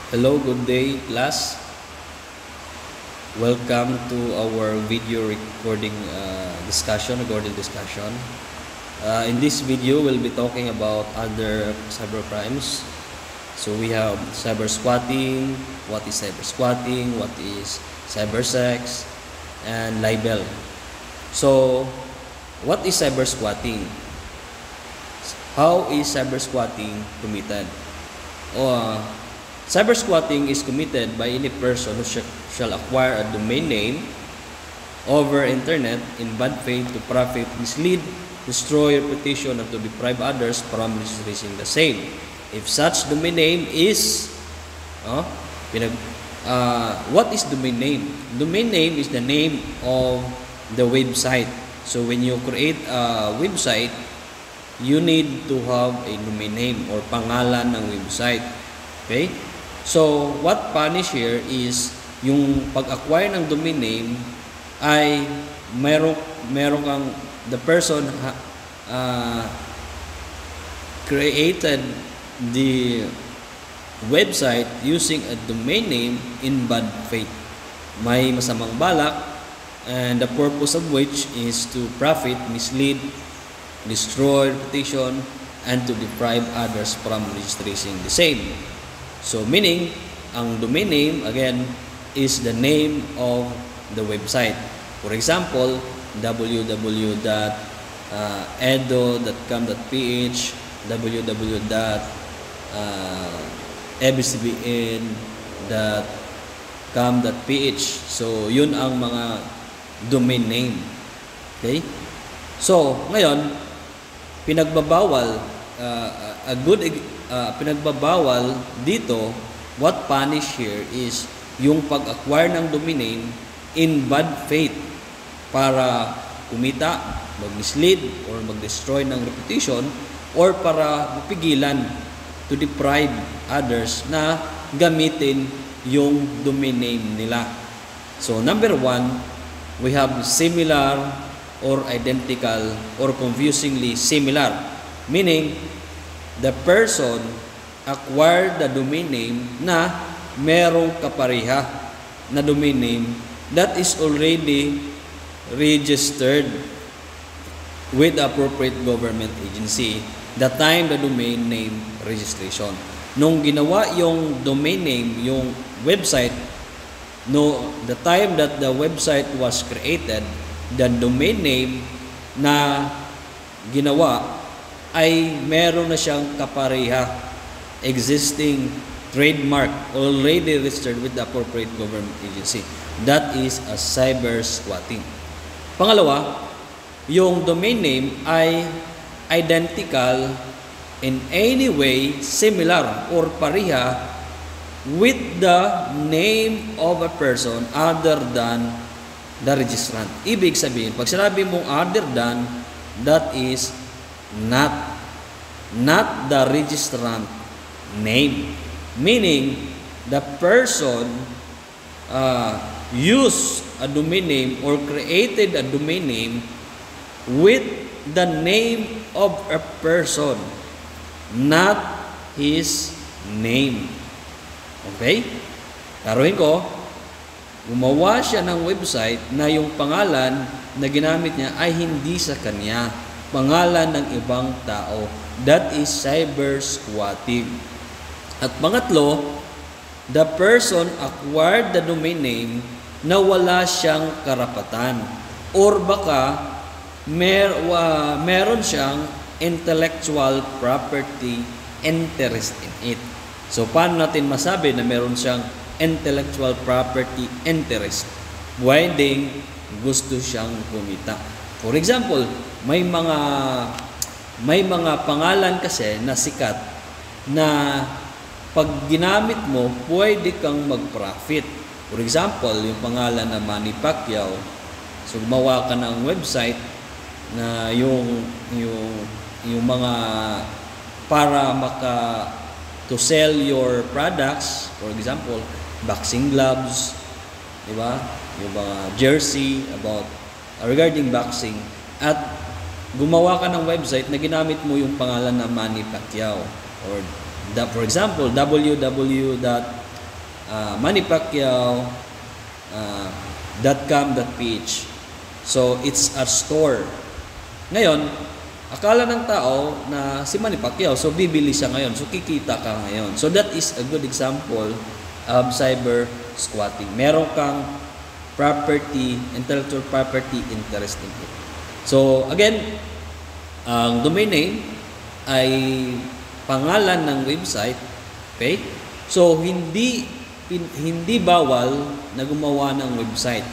Hello, good day class. Welcome to our video recording recording discussion. In this video, we'll be talking about other cyber crimes. So we have cyber squatting, what is cyber squatting, what is cyber sex, and libel. So, what is cyber squatting? How is cyber squatting committed? Cyber squatting is committed by any person who shall acquire a domain name over internet in bad faith to profit, mislead, destroy reputation, and to deprive others from registering the same. If such domain name is, what is domain name? Domain name is the name of the website. So when you create a website, you need to have a domain name or pangalan ng website. Okay? So, what punish here is yung pag-acquire ng domain name ay meron kang the person created the website using a domain name in bad faith. May masamang balak, and the purpose of which is to profit, mislead, destroy reputation, and to deprive others from registering the same. So, meaning, ang domain name, again, is the name of the website. For example, www.edo.com.ph, www.ebcbn.com.ph. So, yun ang mga domain name. Okay? So, ngayon, pinagbabawal pinagbabawal dito, what punish here is yung pag-acquire ng domain name in bad faith para kumita, mag-mislead, or mag-destroy ng reputation, or para mapigilan to deprive others na gamitin yung domain name nila. So, number one, we have similar or identical or confusingly similar, meaning the person acquired the domain name na merong kapareha na domain name that is already registered with the appropriate government agency the time the domain name registration. Nung ginawa yung domain name, yung website, the time that the website was created, the domain name na ginawa ay meron na siyang kapareha, existing trademark already registered with the appropriate government agency. That is a cyber squatting. Pangalawa, yung domain name ay identical in any way similar or pareha with the name of a person other than the registrant. Ibig sabihin, pag sinabi mong other than, that is not the registrant name. Meaning, the person used a domain name or created a domain name with the name of a person, not his name. Okay? Karuhin ko, gumawa siya ng website na yung pangalan na ginamit niya ay hindi sa kanya, pangalan ng ibang tao. That is cyber squatting. At pangatlo, the person acquired the domain name na wala siyang karapatan, or baka meron siyang intellectual property interest in it. So, paano natin masabi na meron siyang intellectual property interest? Pwedeng gusto siyang kumita. For example, may mga pangalan kasi na sikat na pag ginamit mo, pwede kang mag-profit. For example, yung pangalan na Manny Pacquiao. So, gumawa ka ng website na yung mga para to sell your products, for example, boxing gloves, di ba? Yung mga jersey regarding boxing, at gumawa ka ng website na ginamit mo yung pangalan na Manny Pacquiao, or for example, www.mannypacquiao.com mannypacquiao.com.ph. So, it's a store. Ngayon, akala ng tao na si Manny Pacquiao, so bibili siya ngayon, so kikita ka ngayon. So, that is a good example of cyber squatting. Meron kang intellectual property interest in it. So, again, ang domain name ay pangalan ng website. Okay? So, hindi bawal na gumawa ng website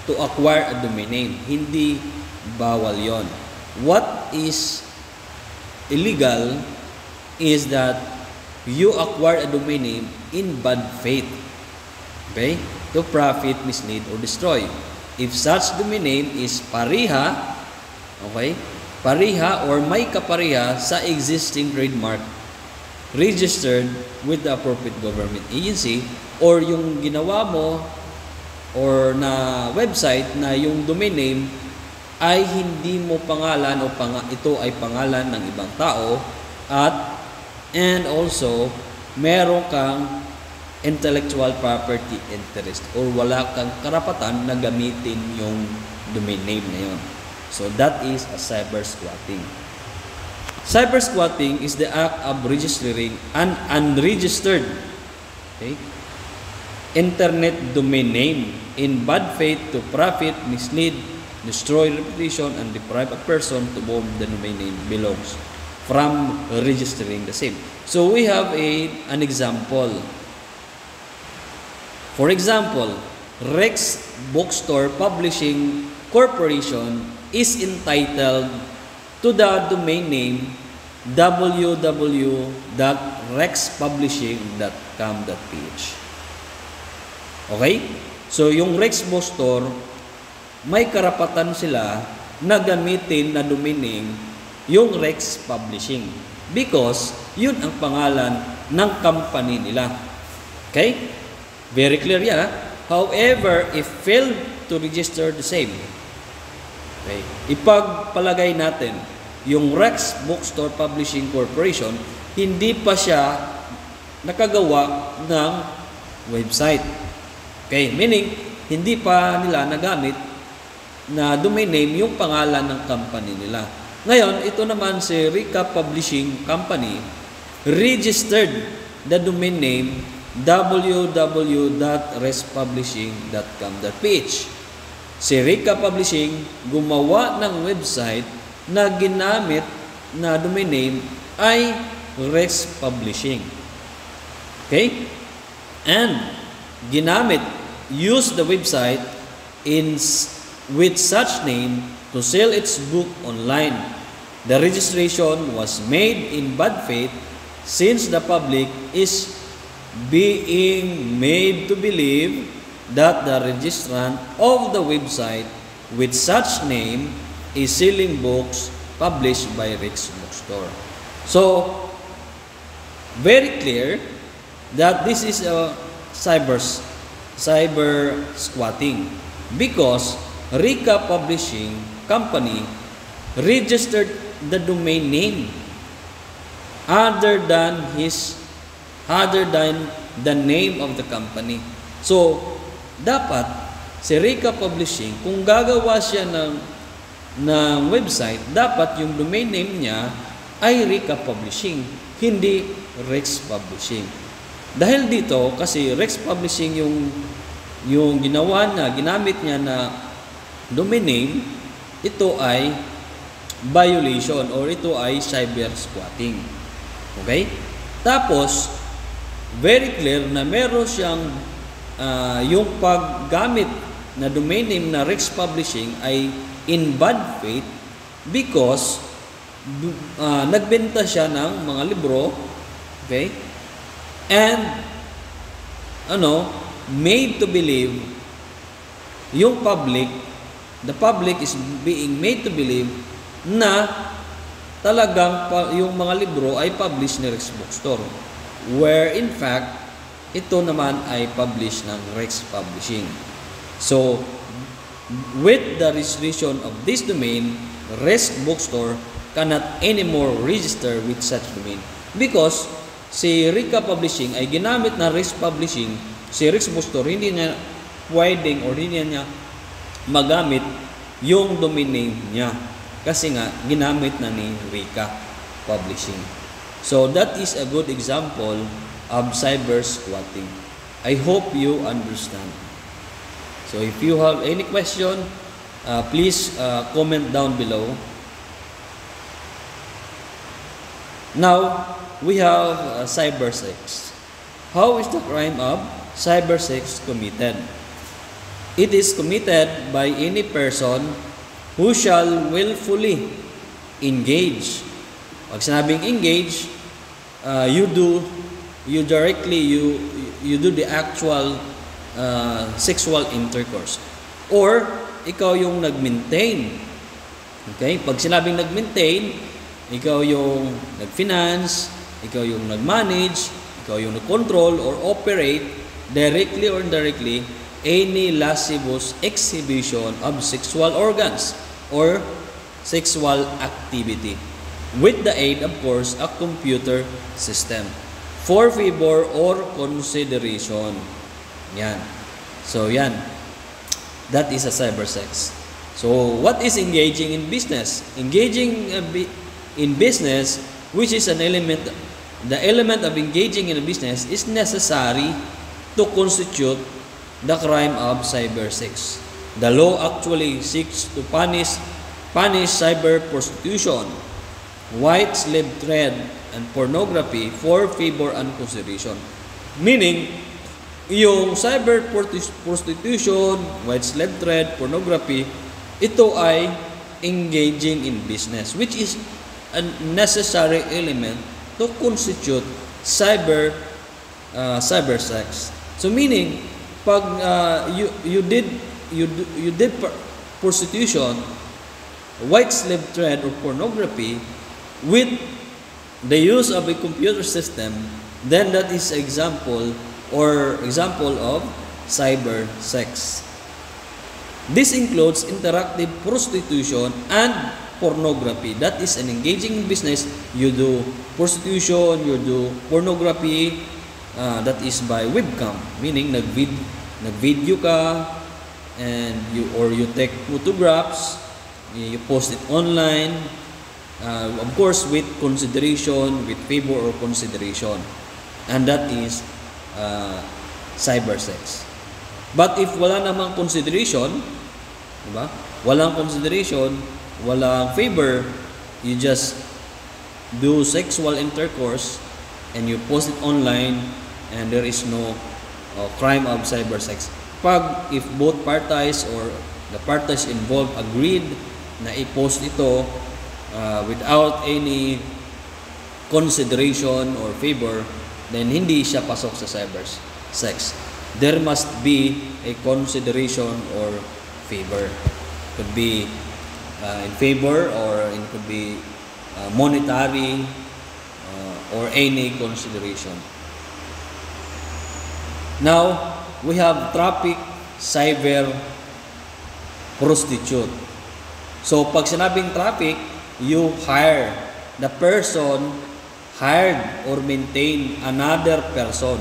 to acquire a domain name. Hindi bawal yon. What is illegal is that you acquire a domain name in bad faith. Okay? To profit, mislead, or destroy. If such domain name is pariha, okay? Pariha or may kapariha sa existing trademark registered with the appropriate government agency, or yung ginawa mo or na website na yung domain name ay hindi mo pangalan o ito ay pangalan ng ibang tao, and also meron kang intellectual property interest or wala kang karapatan na gamitin yung domain name na yun. So that is a cyber squatting. Cyber squatting is the act of registering an unregistered, okay, internet domain name in bad faith to profit, mislead, destroy reputation, and deprive a person to whom the domain name belongs from registering the same. So we have an example. For example, Rex Bookstore Publishing Corporation is entitled to the domain name www.rexpublishing.com.ph. Okay? So, yung Rex Bookstore, may karapatan sila na gamitin na domain name yung Rex Publishing because yun ang pangalan ng company nila. Okay? Very clear yan. However, if failed to register the same, okay, ipagpalagay natin yung Rex Bookstore Publishing Corporation, hindi pa siya nakagawa ng website. Okay, meaning, hindi pa nila nagamit na domain name yung pangalan ng company nila. Ngayon, ito naman si Rika Publishing Company registered the domain name www.respublishing.com.ph. Si Rika Publishing gumawa ng website na ginamit na domain name ay Rex Publishing. Okay? And use the website with such name to sell its book online. The registration was made in bad faith since the public is being made to believe that the registrant of the website with such name is selling books published by Rex Bookstore. So, very clear that this is a cyber squatting because Rika Publishing Company registered the domain name other than the name of the company. So, dapat si Rika Publishing, kung gagawa siya ng website, dapat yung domain name niya ay Rika Publishing, hindi Rex Publishing. Dahil dito, kasi Rex Publishing yung ginamit niya na domain name, ito ay violation or ito ay cyber squatting. Okay? Tapos, very clear na meron siyang yung paggamit na domain name na Rex Publishing ay in bad faith because nagbenta siya ng mga libro, okay? And made to believe yung the public is being made to believe na talagang yung mga libro ay published ni Rex Bookstore, where in fact ito naman ay published ng Rex Publishing. So with the registration of this domain, Rex Bookstore cannot anymore register with such domain because si Rika Publishing ay ginamit na Rex Publishing si Rex Bustor, hindi niya pwedeng or hindi niya magamit yung domain name niya. Kasi nga, ginamit na ni Weka Publishing. So, that is a good example of cyber squatting. I hope you understand. So, if you have any question, please comment down below. Now, we have cyber sex. How is the crime of cyber sex committed? It is committed by any person who shall willfully engage. Pag sinabing engage, you do the actual sexual intercourse. Or, ikaw yung nag-maintain. Okay? Pag sinabing nag-maintain, ikaw yung nag-finance, ikaw yung nag-manage, ikaw yung nag-control or operate directly or indirectly any lascivious exhibition of sexual organs or sexual activity with the aid, of course, a computer system for favor or consideration. Yan. So, yan. That is a cyber sex. So, what is engaging in business? Engaging in business, which is an element, the element of engaging in a business is necessary to constitute the crime of cyber sex. The law actually seeks to punish cyber prostitution, white slave trade, and pornography for favor and consideration. Meaning, yung cyber prostitution, white slave trade, pornography, ito ay engaging in business, which is a necessary element to constitute cyber sex. So meaning, pag you did prostitution, white slave trade or pornography with the use of a computer system, then that is example of cyber sex. This includes interactive prostitution and pornography. That is an engaging business. You do prostitution, you do pornography, that is by webcam, meaning nag-video ka and you take photographs, you post it online, of course with consideration, with favor or consideration, and that is cyber sex. But if wala namang consideration, diba? Walang consideration, walang favor, you just do sexual intercourse and you post it online, and there is no crime of cyber sex. If both parties or the parties involved agreed na i-post ito without any consideration or favor, then hindi siya pasok sa cyber sex. There must be a consideration or favor. It could be in favor, or it could be monetary, or any consideration. Now, we have traffic cyber prostitute. So, pag sinabing traffic, you hire, the person hired or maintain another person.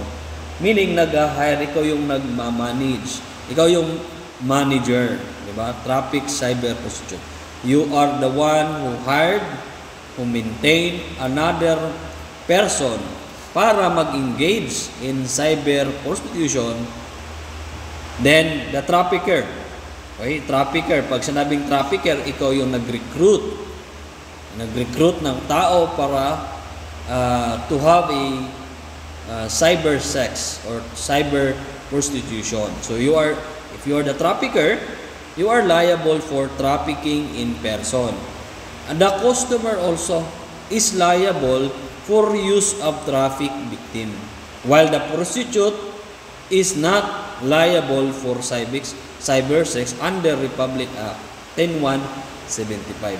Meaning, nag-hire, ikaw yung nag-manage. Ikaw yung manager. Diba? Traffic cyber prostitute. You are the one who hired, who maintain another person para mag-engage in cyber prostitution. Then, the trafficker. Okay, trafficker. Pag sinabing trafficker, ikaw yung nag-recruit. Nag-recruit ng tao para to have a cyber sex or cyber prostitution. So, if you are the trafficker, you are liable for trafficking in person. And the customer also is liable for use of traffic victim, while the prostitute is not liable for cyber sex under Republic Act 10175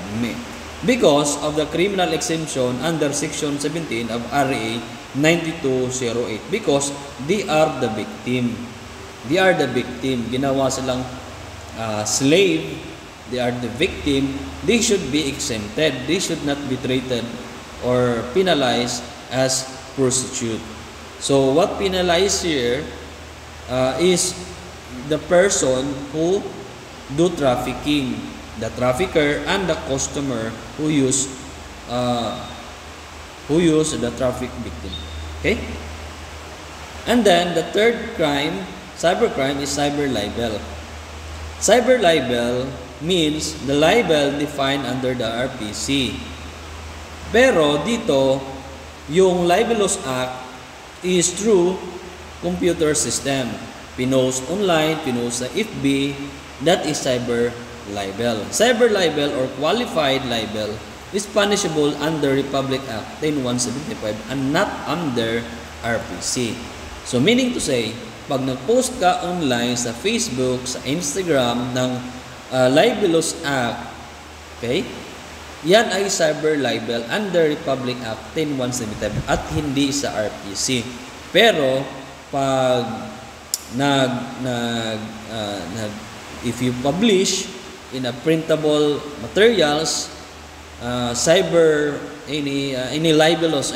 because of the criminal exemption under Section 17 of RA 9208, because they are the victim. They are the victim. Ginawa silang slave. They are the victim. They should be exempted. They should not be treated or penalized as prostitute. So what penalized here is the person who do trafficking, the trafficker and the customer who use the traffic victim. Okay? And then the third crime, cybercrime, is cyber libel. Cyber libel means the libel defined under the RPC. Pero dito, yung libelous act is through computer system. Pinost online, pinost sa FB, that is cyber libel. Cyber libel or qualified libel is punishable under Republic Act 10175 and not under RPC. So meaning to say, pag nag-post ka online sa Facebook, sa Instagram ng libelous act, okay, yan ay cyber libel under Republic Act 10175 at hindi sa RPC. Pero pag if you publish in a printable materials, any libelous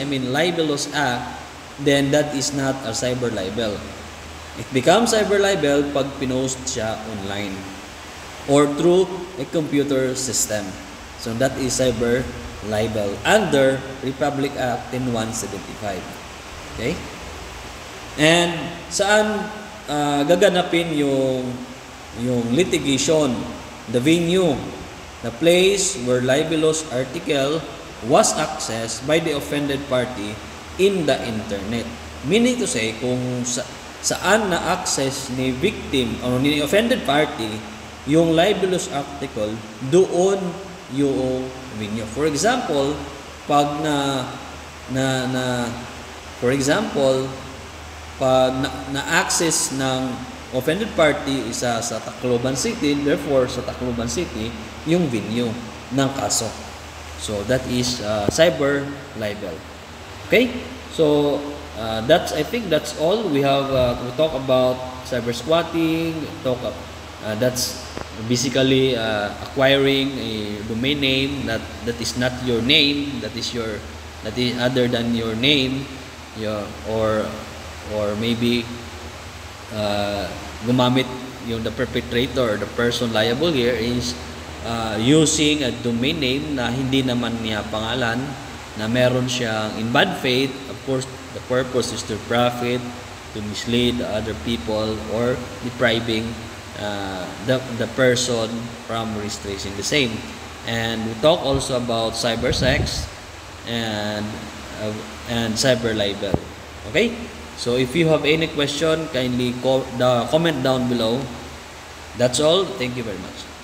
act, then that is not a cyber libel. It becomes cyber libel pag pinost siya online or through a computer system. So that is cyber libel under Republic Act 10175. Okay? And saan gaganapin yung litigation? The venue, the place where libelous article was accessed by the offended party in the internet. Meaning to say, kung saan na-access ni victim o ni offended party yung libelous article, doon yung venue. For example, pag na-access ng offended party isa sa Tacloban City, therefore sa Tacloban City yung venue ng kaso. So that is cyber libel. Okay? So I think that's all we have to talk about cyber squatting. That's basically acquiring a domain name that is not your name, that is other than your name, or maybe gumamit yung the perpetrator or the person liable here is using a domain name na hindi naman niya pangalan, na meron siyang in bad faith. Of course, the purpose is to profit, to mislead other people, or depriving the person from registering the same. And we talk also about cyber sex and cyber libel. Okay? So if you have any question, kindly comment down below. That's all. Thank you very much.